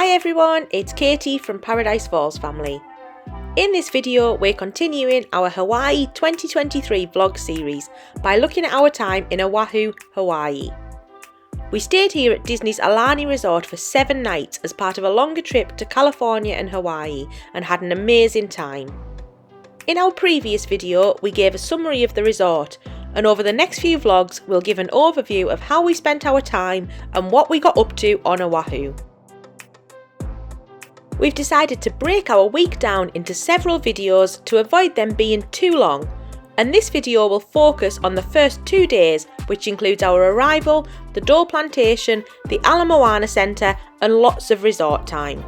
Hi everyone, it's Katie from Paradise Falls family. In this video we're continuing our Hawaii 2023 vlog series by looking at our time in Oahu, Hawaii. We stayed here at Disney's Aulani resort for 7 nights as part of a longer trip to California and Hawaii and had an amazing time. In our previous video we gave a summary of the resort, and over the next few vlogs we'll give an overview of how we spent our time and what we got up to on Oahu. We've decided to break our week down into several videos to avoid them being too long, and this video will focus on the first 2 days, which includes our arrival, the Dole Plantation, the Moana Centre and lots of resort time.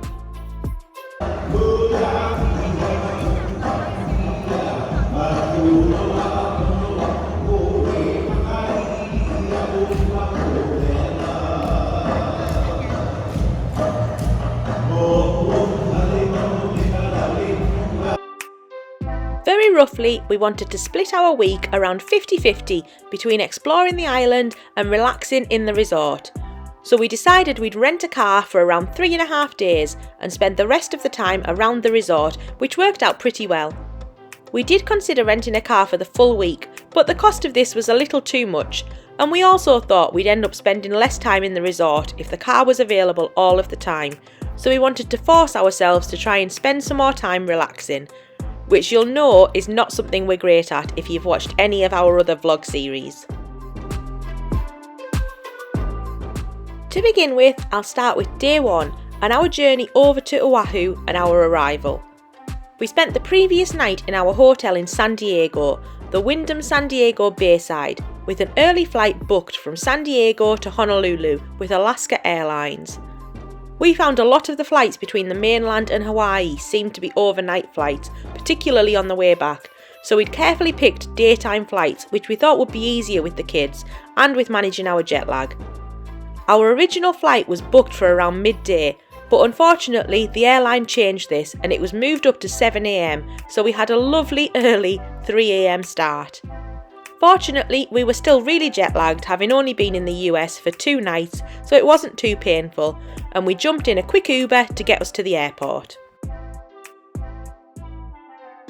Very roughly, we wanted to split our week around 50-50 between exploring the island and relaxing in the resort. So we decided we'd rent a car for around 3.5 days and spend the rest of the time around the resort, which worked out pretty well. We did consider renting a car for the full week, but the cost of this was a little too much, and we also thought we'd end up spending less time in the resort if the car was available all of the time, so we wanted to force ourselves to try and spend some more time relaxing, which you'll know is not something we're great at if you've watched any of our other vlog series. To begin with, I'll start with day 1 and our journey over to Oahu and our arrival. We spent the previous night in our hotel in San Diego, the Wyndham San Diego Bayside, with an early flight booked from San Diego to Honolulu with Alaska Airlines. We found a lot of the flights between the mainland and Hawaii seemed to be overnight flights, particularly on the way back, so we'd carefully picked daytime flights which we thought would be easier with the kids and with managing our jet lag. Our original flight was booked for around midday, but unfortunately the airline changed this and it was moved up to 7 AM, so we had a lovely early 3 AM start. Fortunately, we were still really jet lagged, having only been in the US for 2 nights, so it wasn't too painful, and we jumped in a quick Uber to get us to the airport.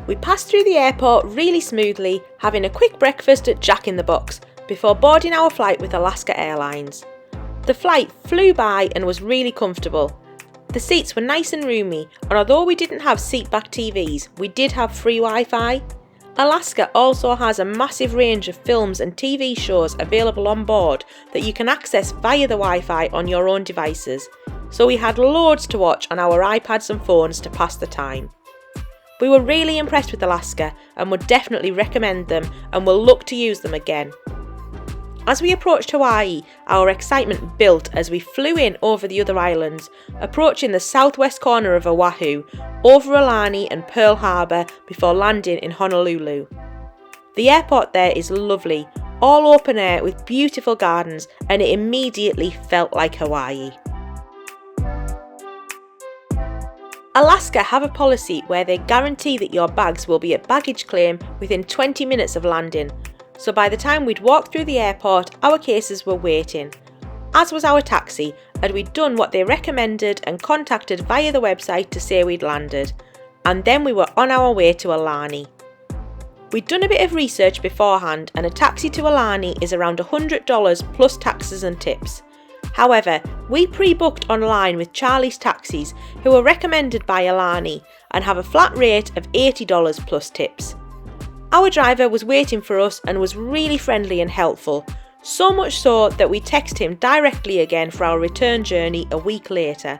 We passed through the airport really smoothly, having a quick breakfast at Jack in the Box before boarding our flight with Alaska Airlines. The flight flew by and was really comfortable. The seats were nice and roomy, and although we didn't have seat-back TVs, we did have free Wi-Fi. Alaska also has a massive range of films and TV shows available on board that you can access via the Wi-Fi on your own devices, so we had loads to watch on our iPads and phones to pass the time. We were really impressed with Alaska and would definitely recommend them and will look to use them again. As we approached Hawaii, our excitement built as we flew in over the other islands, approaching the southwest corner of Oahu, over Aulani and Pearl Harbor before landing in Honolulu. The airport there is lovely, all open air with beautiful gardens, and it immediately felt like Hawaii. Alaska have a policy where they guarantee that your bags will be at baggage claim within 20 minutes of landing. So by the time we'd walked through the airport, our cases were waiting, as was our taxi, and we'd done what they recommended and contacted via the website to say we'd landed, and then we were on our way to Aulani. We'd done a bit of research beforehand, and a taxi to Aulani is around $100 plus taxes and tips. However, we pre-booked online with Charlie's Taxis, who were recommended by Aulani and have a flat rate of $80 plus tips. Our driver was waiting for us and was really friendly and helpful, so much so that we texted him directly again for our return journey a week later.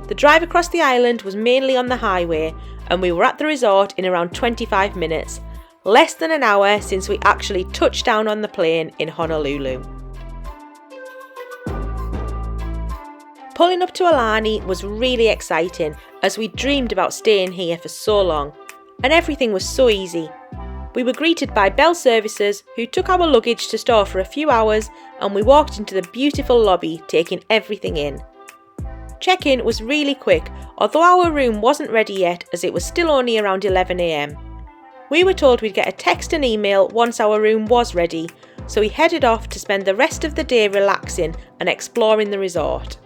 The drive across the island was mainly on the highway, and we were at the resort in around 25 minutes, less than an hour since we actually touched down on the plane in Honolulu. Pulling up to Aulani was really exciting as we dreamed about staying here for so long, and everything was so easy. We were greeted by bell services who took our luggage to store for a few hours, and we walked into the beautiful lobby taking everything in. Check-in was really quick, although our room wasn't ready yet as it was still only around 11 AM. We were told we'd get a text and email once our room was ready, so we headed off to spend the rest of the day relaxing and exploring the resort.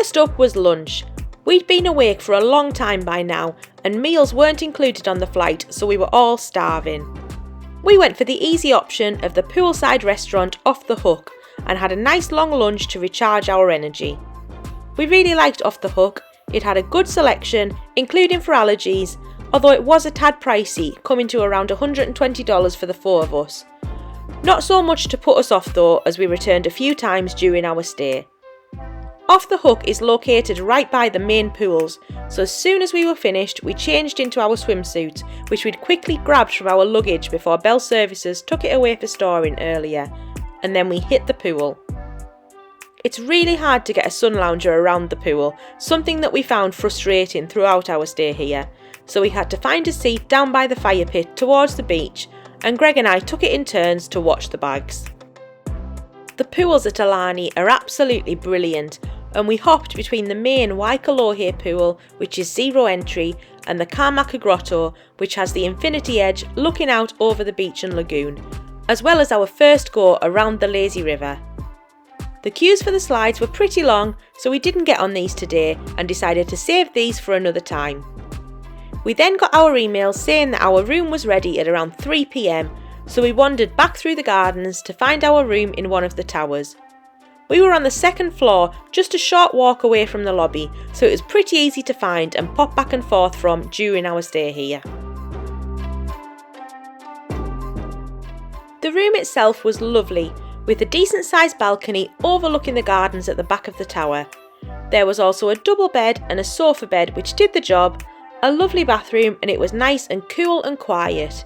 First up was lunch. We'd been awake for a long time by now, and meals weren't included on the flight, so we were all starving. We went for the easy option of the poolside restaurant Off the Hook and had a nice long lunch to recharge our energy. We really liked Off the Hook. It had a good selection, including for allergies, although it was a tad pricey, coming to around $120 for the 4 of us. Not so much to put us off though, as we returned a few times during our stay. Off the Hook is located right by the main pools, so as soon as we were finished, we changed into our swimsuits, which we'd quickly grabbed from our luggage before Bell Services took it away for storing earlier, and then we hit the pool. It's really hard to get a sun lounger around the pool, something that we found frustrating throughout our stay here, so we had to find a seat down by the fire pit towards the beach, and Greg and I took it in turns to watch the bags. The pools at Aulani are absolutely brilliant, and we hopped between the main Waikolohe pool, which is 0 entry, and the Kamaka Grotto, which has the infinity edge looking out over the beach and lagoon, as well as our first go around the lazy river. The queues for the slides were pretty long, so we didn't get on these today and decided to save these for another time. We then got our email saying that our room was ready at around 3 PM, so we wandered back through the gardens to find our room in one of the towers. We were on the 2nd floor, just a short walk away from the lobby, so it was pretty easy to find and pop back and forth from during our stay here. The room itself was lovely, with a decent sized balcony overlooking the gardens at the back of the tower. There was also a double bed and a sofa bed which did the job, a lovely bathroom, and it was nice and cool and quiet.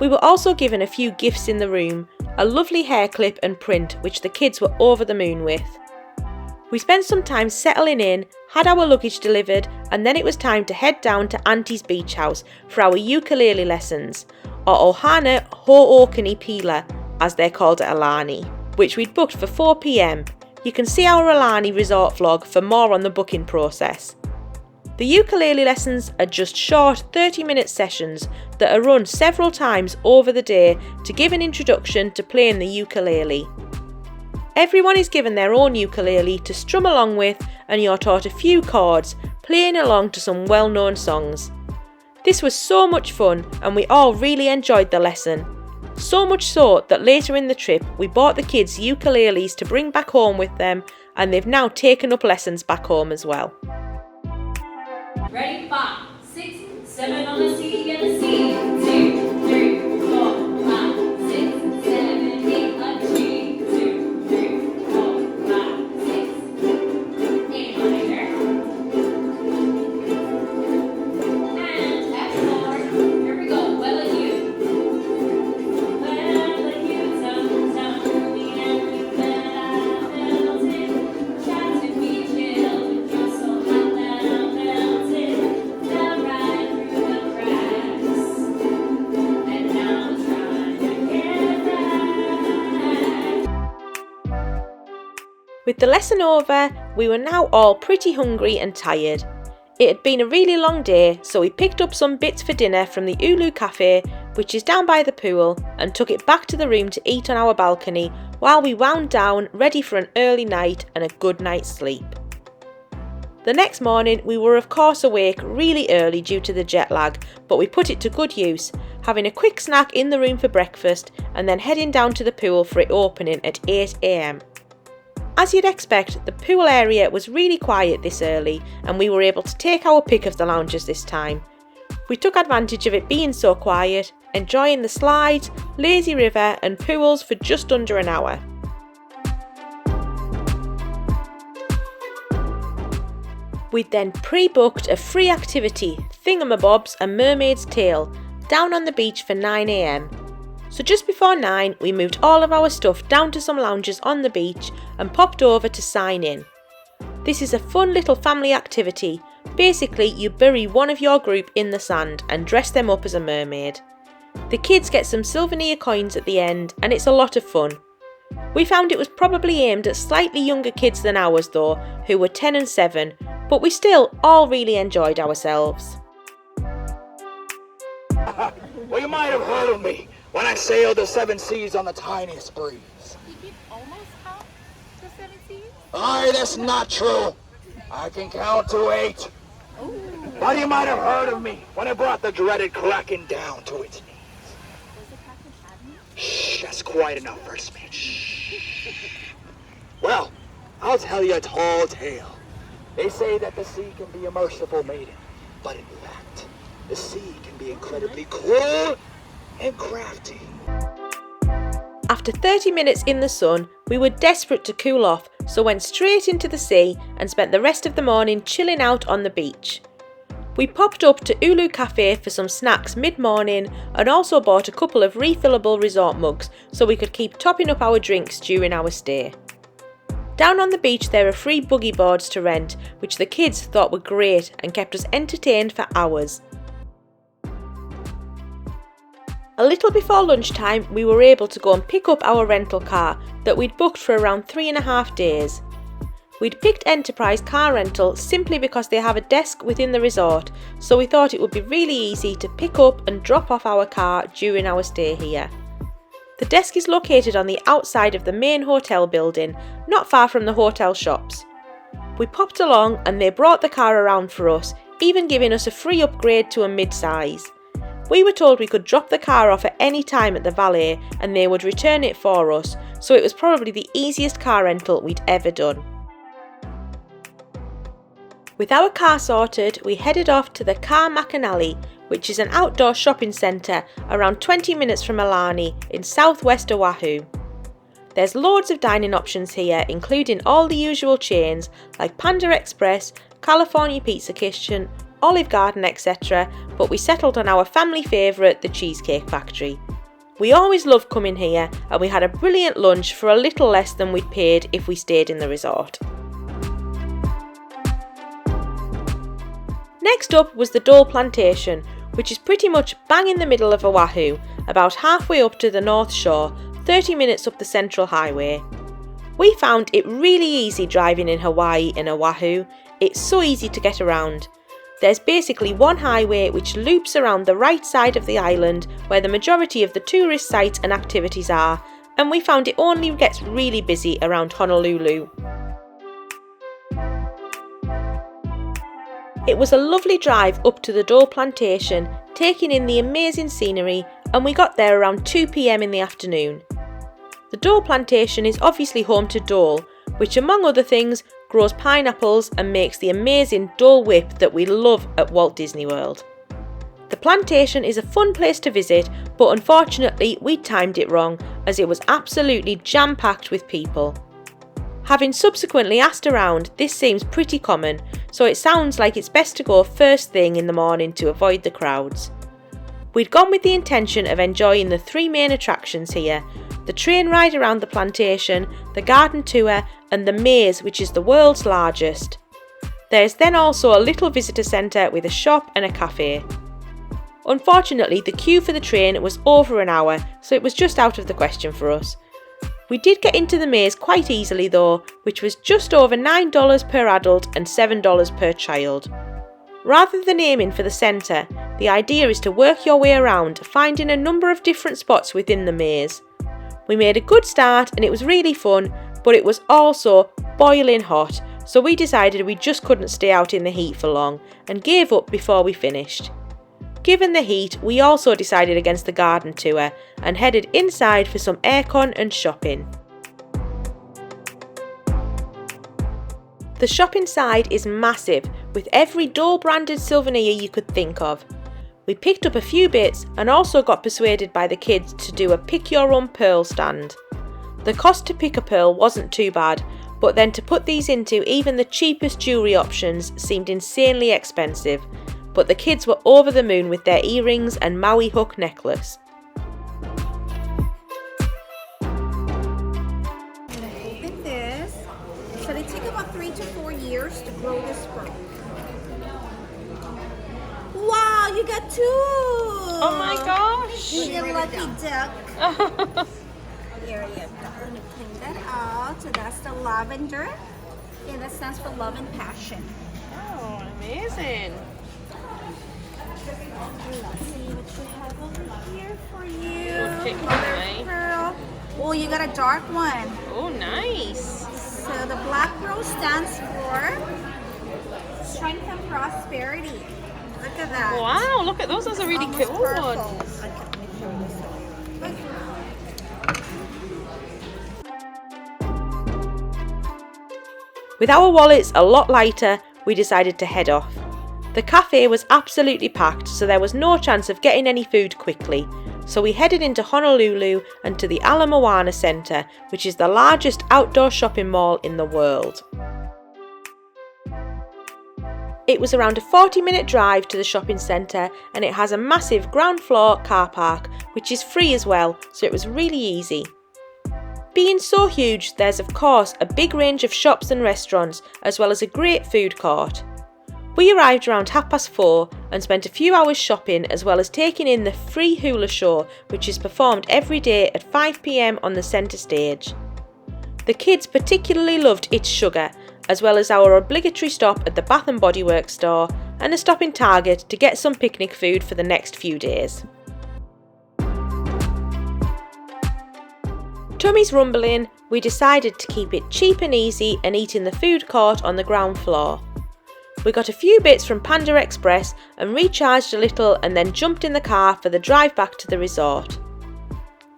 We were also given a few gifts in the room, a lovely hair clip and print which the kids were over the moon with. We spent some time settling in, had our luggage delivered, and then it was time to head down to Auntie's beach house for our ukulele lessons, or Ohana Ho'okani Pila as they're called at Aulani, which we'd booked for 4 PM. You can see our Aulani resort vlog for more on the booking process. The ukulele lessons are just short 30-minute sessions that are run several times over the day to give an introduction to playing the ukulele. Everyone is given their own ukulele to strum along with, and you're taught a few chords, playing along to some well-known songs. This was so much fun and we all really enjoyed the lesson. So much so that later in the trip we bought the kids ukuleles to bring back home with them, and they've now taken up lessons back home as well. Ready? 5, 6, 7 on the C and the C. 2, 3, 4, 5, 6, 7, 8 on the G. 2, 3, 4, 5, 6, 8 on the here. And F4. Here we go. Well and you. Well and you. Tell me and you that I felt it. Try to be chill. You're so hot that I felt it. Fell right through the cracks. And now I'm trying to get back. With the lesson over, we were now all pretty hungry and tired. It had been a really long day, so we picked up some bits for dinner from the Ulu Cafe, which is down by the pool, and took it back to the room to eat on our balcony while we wound down, ready for an early night and a good night's sleep. The next morning we were of course awake really early due to the jet lag, but we put it to good use, having a quick snack in the room for breakfast and then heading down to the pool for it opening at 8 AM. As you'd expect, the pool area was really quiet this early, and we were able to take our pick of the lounges this time. We took advantage of it being so quiet, enjoying the slides, lazy river and pools for just under an hour. We'd then pre-booked a free activity, Thingamabobs and Mermaids Tale, down on the beach for 9 AM. So just before 9, we moved all of our stuff down to some lounges on the beach and popped over to sign in. This is a fun little family activity. Basically, you bury one of your group in the sand and dress them up as a mermaid. The kids get some souvenir coins at the end, and it's a lot of fun. We found it was probably aimed at slightly younger kids than ours though, who were 10 and 7, but we still all really enjoyed ourselves. Well, you might have heard of me when I sailed the 7 seas on the tiniest breeze. You almost count the 7 seas? Aye, that's not true. I can count to 8. But you might have heard of me when I brought the dreaded Kraken down to its knees. Shh, that's quite enough for a smidge. Shh. Well, I'll tell you a tall tale. They say that the sea can be a merciful maiden, but in fact, the sea can be incredibly cruel and crafty. After 30 minutes in the sun, we were desperate to cool off, so went straight into the sea and spent the rest of the morning chilling out on the beach. We popped up to Ulu Cafe for some snacks mid-morning and also bought a couple of refillable resort mugs so we could keep topping up our drinks during our stay. Down on the beach there are free boogie boards to rent, which the kids thought were great and kept us entertained for hours. A little before lunchtime we were able to go and pick up our rental car that we'd booked for around 3.5 days. We'd picked Enterprise Car Rental simply because they have a desk within the resort, so we thought it would be really easy to pick up and drop off our car during our stay here. The desk is located on the outside of the main hotel building, not far from the hotel shops. We popped along and they brought the car around for us, even giving us a free upgrade to a mid-size. We were told we could drop the car off at any time at the valet and they would return it for us, so it was probably the easiest car rental we'd ever done. With our car sorted, we headed off to the Makana, which is an outdoor shopping centre around 20 minutes from Aulani in southwest Oahu. There's loads of dining options here, including all the usual chains like Panda Express, California Pizza Kitchen, Olive Garden, etc., but we settled on our family favourite, the Cheesecake Factory. We always love coming here and we had a brilliant lunch for a little less than we'd paid if we stayed in the resort. Next up was the Dole Plantation, which is pretty much bang in the middle of Oahu, about halfway up to the North Shore, 30 minutes up the Central Highway. We found it really easy driving in Hawaii and Oahu. It's so easy to get around. There's basically one highway which loops around the right side of the island where the majority of the tourist sites and activities are, and we found it only gets really busy around Honolulu. It was a lovely drive up to the Dole Plantation, taking in the amazing scenery, and we got there around 2 p.m. in the afternoon. The Dole Plantation is obviously home to Dole, which among other things grows pineapples and makes the amazing Dole Whip that we love at Walt Disney World. The plantation is a fun place to visit, but unfortunately we timed it wrong as it was absolutely jam-packed with people. Having subsequently asked around, this seems pretty common, so it sounds like it's best to go first thing in the morning to avoid the crowds. We'd gone with the intention of enjoying the 3 main attractions here: the train ride around the plantation, the garden tour and the maze, which is the world's largest. There's then also a little visitor centre with a shop and a cafe. Unfortunately, the queue for the train was over an hour, so it was just out of the question for us. We did get into the maze quite easily though, which was just over $9 per adult and $7 per child. Rather than aiming for the centre, the idea is to work your way around, finding a number of different spots within the maze. We made a good start and it was really fun, but it was also boiling hot, so we decided we just couldn't stay out in the heat for long and gave up before we finished. Given the heat, we also decided against the garden tour and headed inside for some aircon and shopping. The shop inside is massive, with every Dole branded souvenir you could think of. We picked up a few bits and also got persuaded by the kids to do a pick your own pearl stand. The cost to pick a pearl wasn't too bad, but then to put these into even the cheapest jewellery options seemed insanely expensive. But the kids were over the moon with their earrings and Maui hook necklace. Open this. So they take about 3 to 4 years to grow this sperm. Wow, you got 2! Oh my gosh! You lucky duck. Here you go. Let me clean that out. So that's the lavender. Yeah, that stands for love and passion. Oh, amazing! Let's see what you have over here for you. We'll pick Mother one, pearl. Oh, you got a dark one. Oh, nice! So the black rose stands for strength and prosperity. Look at that. Wow, look at those. Those are really Almost cool purple. ones. Okay, let me show you this one. With our wallets a lot lighter, we decided to head off. The cafe was absolutely packed, so there was no chance of getting any food quickly. So we headed into Honolulu and to the Moana Centre, which is the largest outdoor shopping mall in the world. It was around a 40-minute drive to the shopping centre, and it has a massive ground floor car park, which is free as well, so it was really easy. Being so huge, there's of course a big range of shops and restaurants, as well as a great food court. We arrived around 4:30 and spent a few hours shopping, as well as taking in the free hula show, which is performed every day at 5 p.m. on the centre stage. The kids particularly loved It's Sugar, as well as our obligatory stop at the Bath & Body Works store and a stop in Target to get some picnic food for the next few days. Tummies rumbling, we decided to keep it cheap and easy and eat in the food court on the ground floor. We got a few bits from Panda Express and recharged a little, and then jumped in the car for the drive back to the resort.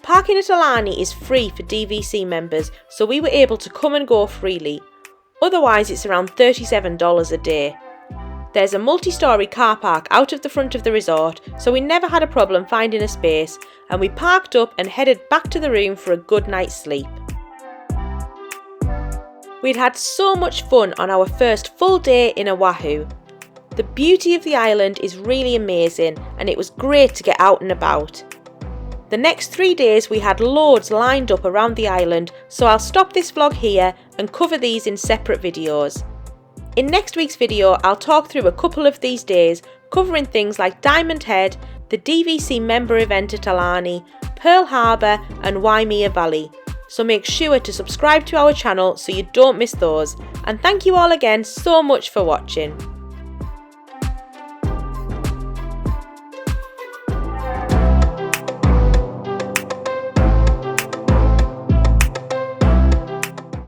Parking at Aulani is free for DVC members, so we were able to come and go freely. Otherwise it's around $37 a day. There's a multi-storey car park out of the front of the resort, so we never had a problem finding a space, and we parked up and headed back to the room for a good night's sleep. We'd had so much fun on our first full day in Oahu. The beauty of the island is really amazing, and it was great to get out and about. The next 3 days we had loads lined up around the island, so I'll stop this vlog here and cover these in separate videos. In next week's video I'll talk through a couple of these days, covering things like Diamond Head, the DVC member event at Aulani, Pearl Harbour and Waimea Valley. So make sure to subscribe to our channel so you don't miss those, and thank you all again so much for watching.